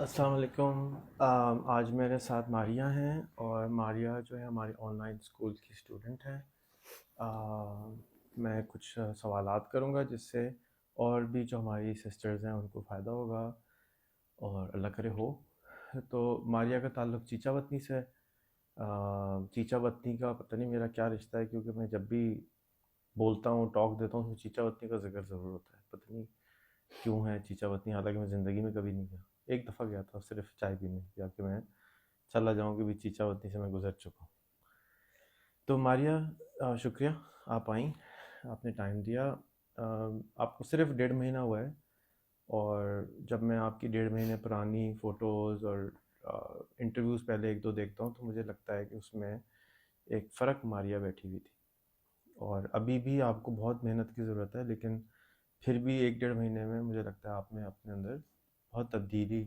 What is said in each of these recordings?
अस्सलाम वालेकुम। आज मेरे साथ मारिया हैं और मारिया जो है हमारी ऑनलाइन स्कूल की स्टूडेंट है। मैं कुछ सवालात करूंगा जिससे और भी जो हमारी सिस्टर्स हैं उनको फ़ायदा होगा और अल्लाह करे हो। तो मारिया का ताल्लुक़ चीचा वतनी से है। चीचा वतनी का पता नहीं मेरा क्या रिश्ता है, क्योंकि मैं जब भी बोलता हूँ टॉक देता हूँ तो चीचा वतनी का जिक्र ज़रूर होता है। पता नहीं क्यों है चीचा वतनी, हालांकि मैं ज़िंदगी में कभी नहीं गया। एक दफ़ा गया था सिर्फ चाय पीने, जाके मैं चला जाऊँ कि भी चीचा वतनी से मैं गुजर चुका हूँ। तो मारिया, शुक्रिया आप आई, आपने टाइम दिया। आपको सिर्फ 1.5 महीना हुआ है, और जब मैं आपकी 1.5 महीने पुरानी फ़ोटोज़ और इंटरव्यूज़ पहले एक दो देखता हूँ तो मुझे लगता है कि उसमें एक फ़र्क मारिया बैठी हुई थी। और अभी भी आपको बहुत मेहनत की ज़रूरत है, लेकिन फिर भी 1 1.5 महीने में मुझे लगता है आपने अपने अंदर बहुत तब्दीली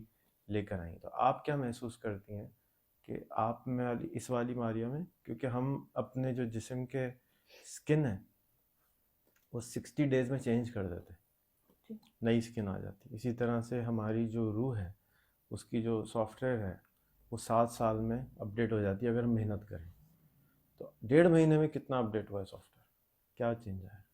लेकर आई। तो आप क्या महसूस करती हैं कि आप में वाली इस वाली मारिया में, क्योंकि हम अपने जो जिस्म के स्किन है वो 60 डेज़ में चेंज कर देते हैं, जी। नई स्किन आ जाती है। इसी तरह से हमारी जो रूह है उसकी जो सॉफ्टवेयर है वो 7 साल में अपडेट हो जाती है अगर हम मेहनत करें। तो 1.5 महीने में कितना अपडेट हुआ है सॉफ्टवेयर, क्या चेंज आया है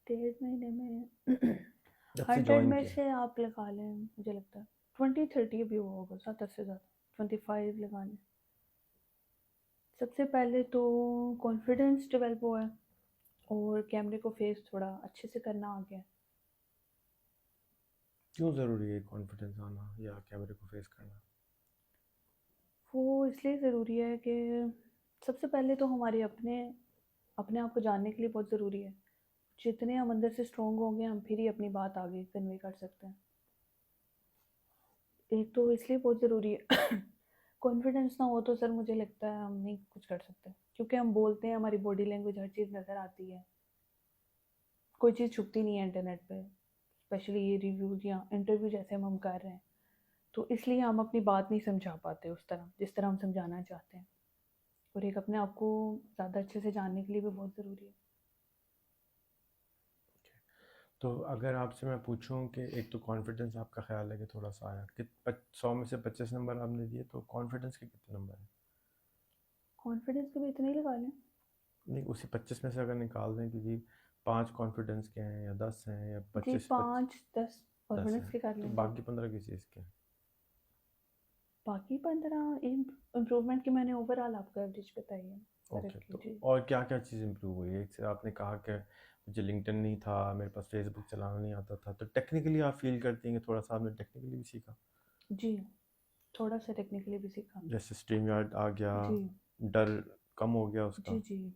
1.5 महीने में जब से 100 ज्वाइन में किया है? से आप लगा लें, मुझे लगता है 20-30 भी हुआ होगा, 70 से ज़्यादा, 25 लगा लें। सबसे पहले तो कॉन्फिडेंस डेवलप हुआ है और कैमरे को फेस थोड़ा अच्छे से करना आ गया है। क्यों ज़रूरी है कॉन्फिडेंस आना या कैमरे को फेस करना? वो इसलिए ज़रूरी है कि सबसे पहले तो हमारे अपने अपने आप को जानने के लिए बहुत ज़रूरी है। जितने हम अंदर से स्ट्रोंग होंगे हम फिर ही अपनी बात आगे कन्वे कर सकते हैं। एक तो इसलिए बहुत ज़रूरी है। कॉन्फिडेंस ना हो तो सर मुझे लगता है हम नहीं कुछ कर सकते, क्योंकि हम बोलते हैं, हमारी बॉडी लैंग्वेज हर चीज़ नज़र आती है। कोई चीज़ छुपती नहीं है इंटरनेट पे, स्पेशली ये रिव्यूज़ या इंटरव्यू जैसे हम कर रहे हैं। तो इसलिए हम अपनी बात नहीं समझा पाते उस तरह जिस तरह हम समझाना चाहते हैं। और एक अपने आप को ज़्यादा अच्छे से जानने के लिए भी बहुत ज़रूरी है। तो अगर आपसे मैं पूछूं कि एक तो कॉन्फिडेंस आपका ख्याल है कि थोड़ा सा आया, कि 100 में से 25 नंबर आपने दिए, तो कॉन्फिडेंस के कितने नंबर हैं? कॉन्फिडेंस के भी इतने ही लगा लें। नहीं, उसी 25 में से अगर निकाल दें कि जी 5 कॉन्फिडेंस के हैं या 10 हैं या जी, 25 5 10 10 कॉन्फिडेंस हैं, के कर तो लें जी। बाकी 15 किस चीज़ के हैं? बाकी 15 इम्प्रूवमेंट की मैंने ओवरऑल आपको एवरेज बताई है, फ़र्क ओके, की तो जी। और क्या क्या चीज़ इम्प्रूव हुई है? एक से आपने कहा कि मुझे लिंक्डइन नहीं था, मेरे पास फेसबुक चलाना नहीं आता था, तो टेक्निकली आप फील करती हैं कि थोड़ा सा आपने टेक्निकली भी सीखा? जी, थोड़ा सा टेक्निकली भी सीखा। जैसे स्ट्रीम यार्ड आ गया, जी। डर कम हो गया जी, उसका? जी।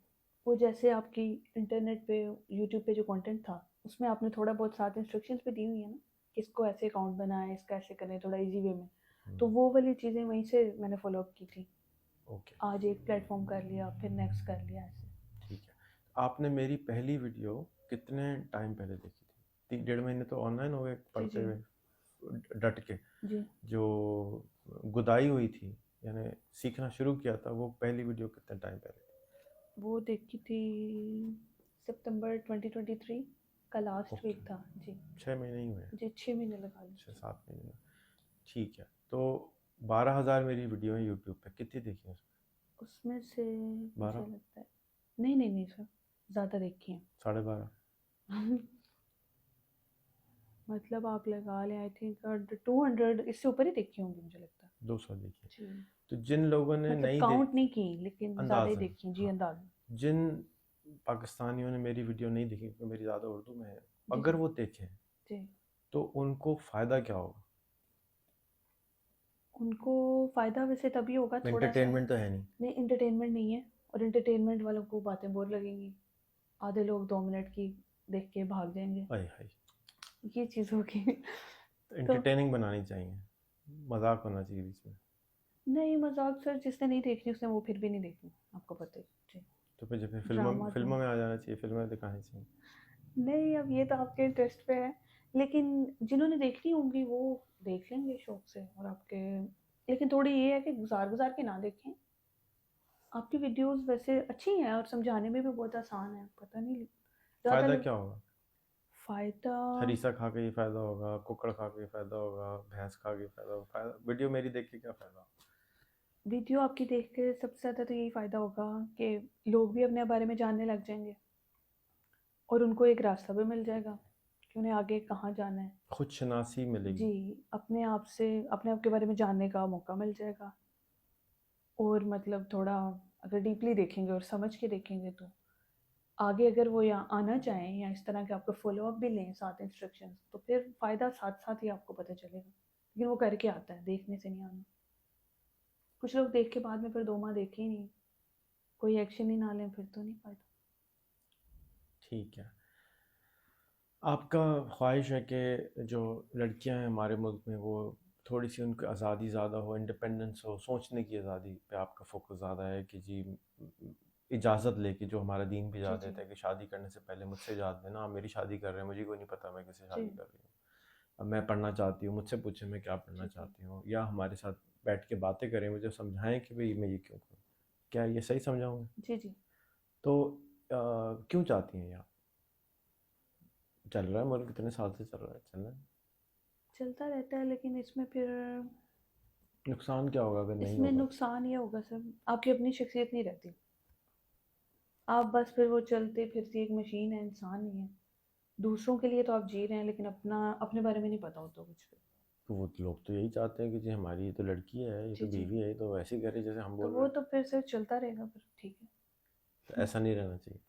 वो जैसे आपकी इंटरनेट पे, यूट्यूब पे जो कंटेंट था, उसमें आपने थोड़ा बहुत साथ इंस्ट्रक्शंस भी दी हुई है ना, कि इसको ऐसे अकाउंट बनाएँ, इसका ऐसे करें थोड़ा ईज़ी वे में। तो हम्म, वो वाली चीज़ें वहीं से मैंने फ़ॉलो अप की थी। ओके, आज एक प्लेटफ़ॉर्म कर लिया, फिर नेक्स्ट कर लिया ऐसे। ठीक है। आपने मेरी पहली वीडियो कितने टाइम पहले देखी थी? 1.5 महीने तो ऑनलाइन हो गए जी, पढ़ते जी। हुए, डट के। जी, जो गुदाई हुई थी, यानी सीखना शुरू किया था, वो पहली वीडियो कितने टाइम पहले थी? वो देखी थी सितंबर 2023 का लास्ट ओके, वीक था। जी। 6 महीने ही हुए हैं, जी, 6 महीने लगा लो। छः जी। सात महीने में। ठीक है, तो 12,000 मेरी वीडियो है यूट्यूब पे, कितनी देखी है उसमें? उसमें से मुझे 12? लगता है, नहीं, नहीं, नहीं सर, ज़्यादा देखी 12.5? हैं। मतलब आप लगा लें, आई थिंक 200 इससे ऊपर ही देखी होंगी मुझे लगता है। 200 देखी? जी। तो जिन लोगों ने मतलब नहीं काउंट देखी, नहीं की लेकिन ज़्यादा ही अंदाज़न, देखी जी, हाँ, अंदाज़ा। जिन पाकिस्तानियों ने मेरी वीडियो नहीं देखी, क्योंकि मेरी ज़्यादा उर्दू में है, जी, अगर जी। वो देखें जी। तो उनको फ़ायदा क्या होगा? उनको फ़ायदा वैसे तभी होगा थोड़ा-सा। एंटरटेनमेंट तो है नहीं? नहीं, एंटरटेनमेंट नहीं है, और एंटरटेनमेंट वालों को बातें बोर लगेंगी। आधे लोग 2 मिनट की देख के भाग जाएँगे, हाय हाय, ये चीज़ होगी। तो एंटरटेनिंग बनानी चाहिए, मजाक होना चाहिए बीच में। नहीं, मज़ाक सर जिसने नहीं देखनी उसने वो फिर भी नहीं देखनी, आपको पता ही है। जी। तो फिर जब फिल्मों ड्रामा तो फिल्मों में आ जाना चाहिए, फिल्में दिखानी चाहिए। नहीं, अब ये तो आपके इंटरेस्ट पे है, लेकिन जिन्होंने देखनी होंगी वो देख लेंगे शौक से, और आपके, लेकिन थोड़ी ये है कि गुज़ार-गुज़ार के ना देखें। आपकी वीडियोज़ वैसे अच्छी हैं और समझाने में भी बहुत आसान है, पता नहीं ज़्यादा फ़ायदा लोग। क्या होगा? फ़ायदा हरीसा खा के ये फ़ायदा होगा, कुकड़ खा के ये फ़ायदा होगा, भैंस खा के ये फ़ायदा होगा, फ़ायदा वीडियो मेरी देख के क्या फ़ायदा? वीडियो आपकी देख के सबसे ज़्यादा तो यही फ़ायदा होगा कि लोग भी अपने बारे में जानने लग जाएँगे और उनको एक रास्ता भी मिल जाएगा कि उन्हें आगे कहाँ जाना है। खुद शनासी मिलेगी। जी, अपने आप के बारे में जानने का मौका मिल जाएगा और मतलब थोड़ा अगर डीपली देखेंगे और समझ के देखेंगे तो आगे अगर वो यहाँ आना चाहें या इस तरह के आपको फ़ॉलो अप भी लें साथ इंस्ट्रक्शंस तो फिर फ़ायदा साथ-साथ ही आपको पता चलेगा। लेकिन वो करके आता है, देखने से नहीं आना। कुछ लोग देख के बाद में फिर 2 माह देखे ही नहीं, कोई एक्शन ही ना लें फिर तो नहीं फ़ायदा। ठीक है। आपका ख्वाहिश है कि जो लड़कियां हैं हमारे मुल्क में वो थोड़ी सी उनकी आज़ादी ज़्यादा हो, इंडिपेंडेंस हो, सोचने की आज़ादी पे आपका फोकस ज़्यादा है कि जी इजाज़त लेके, जो हमारा दीन भी जी, इजाज़त जी। देता है कि शादी करने से पहले मुझसे इजाज़त लेना, आप मेरी शादी कर रहे हैं, मुझे कोई नहीं पता मैं किससे जी। शादी कर रही हूँ। अब मैं पढ़ना चाहती हूँ, मुझसे पूछे मैं क्या पढ़ना जी, जी। चाहती हूँ, या हमारे साथ बैठ के बातें करें, मुझे समझाएं कि भाई मैं ये क्यों करूँ। क्या ये सही समझाऊँ? जी, जी। तो क्यों चाहती हैं आप? चल रहा है मुल्क, कितने साल से चल रहा है, चल रहा है। चलता रहता है लेकिन नुकसान क्या होगा अगर नहीं इसमें होगा? नुकसान ये होगा सर, आपकी अपनी शख्सियत नहीं रहती। आप बस फिर वो चलती फिरती एक मशीन है, इंसान नहीं है। दूसरों के लिए तो आप जी रहे हैं लेकिन अपने बारे में नहीं पता होता कुछ भी। तो वो लोग तो यही चाहते हैं कि जी हमारी ये तो लड़की है, ये जी, तो जी। बीवी है, ये तो ऐसे ही करे जैसे हम तो बोल रहे वो हैं। तो फिर सिर्फ चलता रहेगा फिर ठीक है। तो ऐसा नहीं रहना चाहिए।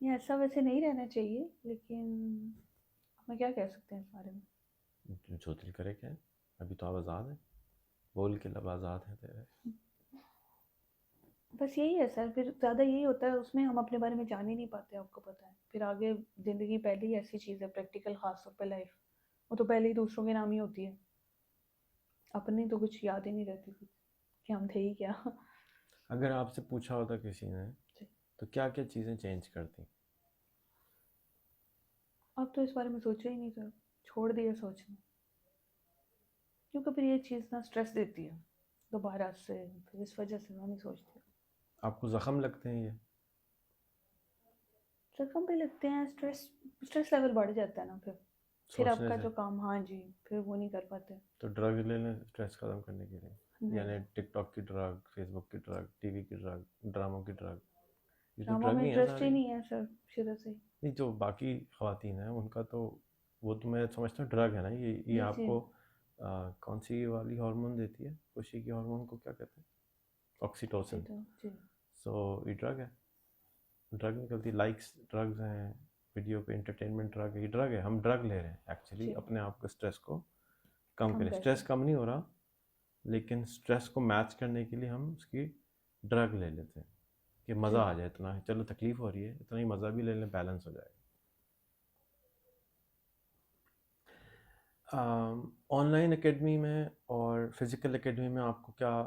ये ऐसा वैसे नहीं रहना चाहिए लेकिन हम क्या कह सकते हैं इस बारे में। जो दिल करे क्या है, अभी तो आप आज़ाद हैं, बोल के लब आज़ाद हैं तेरे। बस यही है सर, फिर ज़्यादा यही होता है उसमें हम अपने बारे में जान ही नहीं पाते, आपको पता है। फिर आगे ज़िंदगी पहले ही ऐसी चीज़ है, प्रैक्टिकल ख़ास तौर पे लाइफ, वो तो पहले ही दूसरों के नाम ही होती है। अपनी तो कुछ याद ही नहीं रहती कुछ कि हम थे ही क्या। अगर आपसे पूछा होता किसी ने जी। तो क्या क्या चीज़ें चेंज करती? अब तो इस बारे में सोचा ही नहीं सर, छोड़ दिया सोचना, क्योंकि फिर ये चीज़ ना स्ट्रेस देती है दोबारा से, फिर इस वजह से मैं नहीं सोचती। आपको ज़ख्म लगते हैं ये जख्म भी लगते हैं, स्ट्रेस स्ट्रेस लेवल बढ़ जाता है ना फिर सोचने आपका से? जो काम, हाँ जी, फिर वो नहीं कर पाते। तो ड्रग ले लें स्ट्रेस ख़त्म करने के लिए, नहीं, यानी टिकटॉक की ड्रग, फेसबुक की ड्रग, टीवी की ड्रग, ड्रामों की ड्रग, ये तो ड्रामा ड्रग में ही है इंटरेस्ट ही सारी। नहीं है सर शुरू से ही। नहीं, जो बाकी ख़वातीन हैं उनका तो वो तो मैं समझता हूँ ड्रग है ना, ये जी, जी। आपको कौन सी वाली हार्मोन देती है, खुशी की हार्मोन को क्या कहते हैं? जी ऑक्सीटोसिन। तो जी। सो ये ड्रग है, ड्रग निकलती, लाइक्स ड्रग्स हैं, वीडियो पे इंटरटेनमेंट ड्रग है, ये ड्रग है, हम ड्रग ले रहे हैं एक्चुअली जी, अपने आप को, स्ट्रेस को कम कम करें। करने। स्ट्रेस कम नहीं हो रहा, लेकिन स्ट्रेस को मैच करने के लिए हम उसकी ड्रग ले लेते हैं कि जी। मज़ा आ जाए, इतना चलो तकलीफ़ हो रही है, इतना ही मज़ा भी ले लें, बैलेंस हो जाएगा। ऑनलाइन एकेडमी में और फिज़िकल एकेडमी में आपको क्या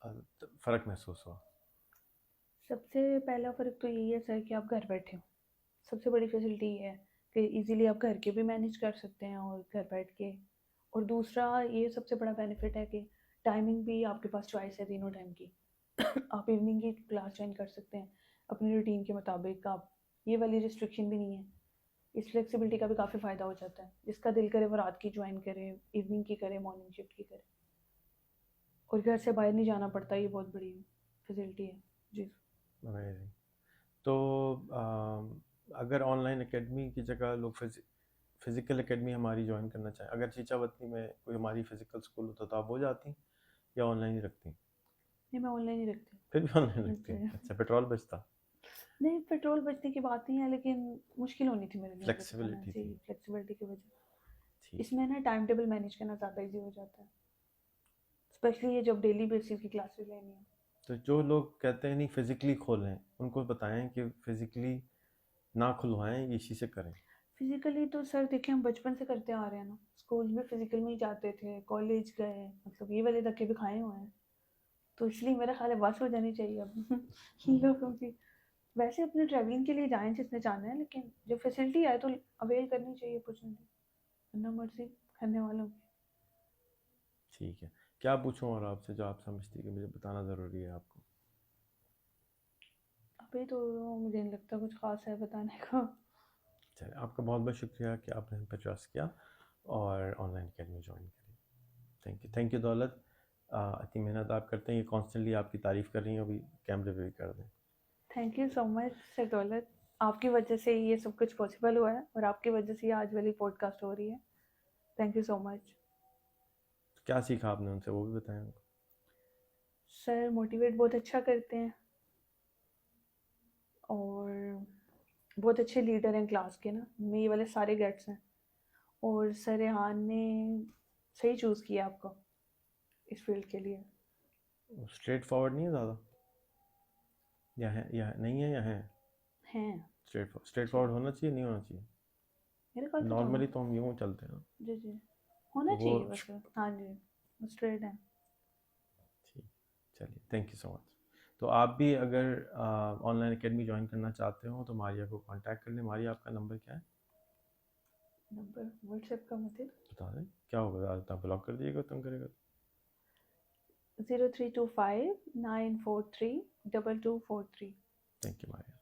फ़र्क महसूस हुआ? सबसे पहला फ़र्क तो यही है सर कि आप घर बैठे हो। सबसे बड़ी फैसिलिटी ये है कि इज़िली आप घर के भी मैनेज कर सकते हैं और घर बैठ के। और दूसरा ये सबसे बड़ा बेनिफिट है कि टाइमिंग भी आपके पास चॉइस है तीनों टाइम की। आप इवनिंग की क्लास जॉइन कर सकते हैं अपनी रूटीन के मुताबिक, आप ये वाली रिस्ट्रिक्शन भी नहीं है। इस फ्लेक्सिबिलिटी का भी काफ़ी फ़ायदा हो जाता है, जिसका दिल करे वो रात की ज्वाइन करे, इवनिंग की करे, मॉर्निंग शिफ्ट की करे, और घर से बाहर नहीं जाना पड़ता। ये बहुत बड़ी फैसिलिटी है जी। अमेजिंग। तो अगर ऑनलाइन एकेडमी की जगह लोग फिज़िकल एकेडमी हमारी ज्वाइन करना चाहें, अगर चीचावतनी में कोई हमारी फ़िज़िकल स्कूल होता तो आप वो जाती या ऑनलाइन ही रखती? नहीं, मैं ऑनलाइन ही रखती फिर भी ऑनलाइन हूँ रखती हैं? जी। अच्छा, पेट्रोल बचता। नहीं, पेट्रोल बचने की बात नहीं है लेकिन मुश्किल होनी थी मेरे लिए आगे बताना फ्लेक्सिबिलिटी जी, थी। फ्लेक्सिबिलिटी की वजह। ठीक इसमें ना टाइम टेबल मैनेज करना ज़्यादा ईजी हो जाता है, स्पेशली ये जब डेली बेसिस की क्लासेस लेनी है। है। तो जो लोग कहते हैं नहीं फिज़िकली खोलें, उनको बताएं कि फ़िज़िकली ना खुलवाएं, इसी से करें। फिजिकली तो सर देखिए हम बचपन से करते आ रहे हैं ना, स्कूल में फिजिकल में ही जाते थे, कॉलेज गए, मतलब ये वाले धक्के भी खाए हुए हैं। तो इसलिए मेरा ख्याल है बस हो जानी चाहिए अब लोगों की। वैसे अपने ट्रैवलिंग के लिए जाएं जिसने जाना है, लेकिन जब फैसिलिटी आए तो अवेल करनी चाहिए अपॉर्चुनिटी, वरना मर्जी करने वालों की। ठीक है। क्या पूछूं और आपसे जो आप समझती कि मुझे बताना ज़रूरी है आपको? अभी तो मुझे नहीं लगता कुछ खास है बताने का। चलिए, आपका बहुत बहुत शुक्रिया कि आपने हम पे ट्रस्ट किया और ऑनलाइन अकेडमी ज्वाइन करी। थैंक यू दौलत। इतनी मेहनत आप करते हैं, ये कॉन्स्टेंटली आपकी तारीफ़ कर रही हैं, अभी कैमरे पे भी कर दें। Thank you so much sir दौलत, आपकी वजह से ये सब कुछ पॉसिबल हुआ है और आपकी वजह से ये आज वाली पॉडकास्ट हो रही है। Thank you so much. क्या सीखा आपने उनसे, वो भी बताएं हमको। सर मोटिवेट बहुत अच्छा करते हैं और बहुत अच्छे लीडर हैं क्लास के ना, में ये वाले सारे गेट्स हैं। और सर रेहान ने सही चूज़ किया आपको इस फील्ड के लिए। स्ट्रेट फॉरवर्ड नहीं है ज़्यादा, या नहीं है, या है? हैं। स्ट्रेट जी, फॉरवर्ड होना चाहिए, नहीं होना चाहिए? मेरे ख्याल से तो नॉर्मली तो हम यूँ चलते हैं ना। जी जी होना वो चाहिए वैसे। हाँ जी, स्ट्रेट है। ठीक, चलिए, थैंक यू सो मच। तो आप भी अगर ऑनलाइन अकेडमी ज्वाइन करना चाहते हो तो मारिया को कांटेक्ट कर लें। मारिया, आपका नंबर क्या है? नंबर व्हाट्सएप का मतलब बता दें, क्या होगा, आप ब्लॉक कर दिएगा, तंग करेगा। 0325943243। Thank you Maria.